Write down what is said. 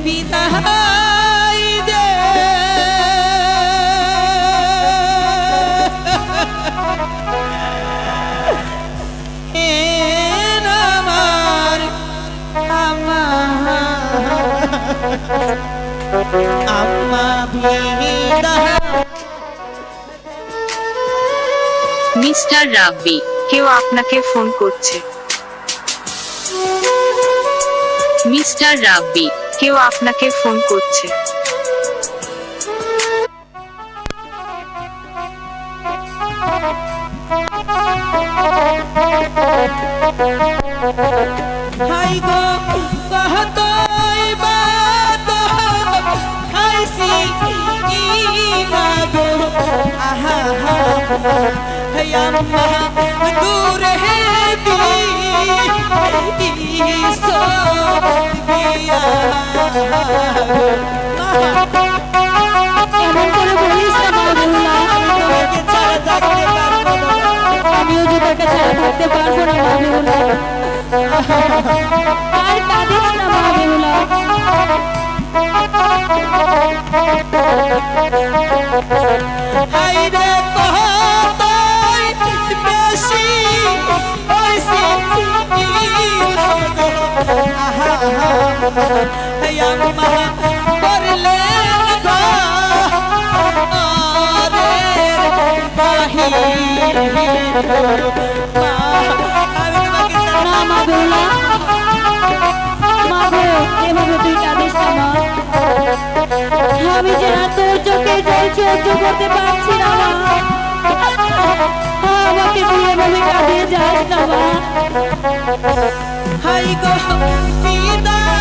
বিদায় দে আমার আম্মা আম্মা বিদায়। মিস্টার রাব্বি, কেউ আপনাকে ফোন করছে। মিস্টার রাব্বি, কেউ আপনাকে ফোন করছে। হাই গো কহতই বাত হাইসি ইমাগো আহা হা হে আম্মা দূর হে দি সো দিয়া এমন করে বলিস না মাহবুবুল্লাহ, তোমাকে ছাড়া থাকতে পারবো না। আমিও যে তোকে ছাড়া থাকতে পারবো না মাহবুবুল্লাহ। আর কাঁদিস না মাহবুবুল্লাহ। হাইরে কহতই বেশি হইছি আহা হে আম্মা করলে না মাহবুবুল্লাহ, মা গো, এভাবে তুই কাঁদিস না মা। আমি যে না তোর চোখে জল সহ্য করতে পারছি না মা। আমাকে তুই এভাবে কাঁদিয়ে যাস না মা। হাই গো বিদায়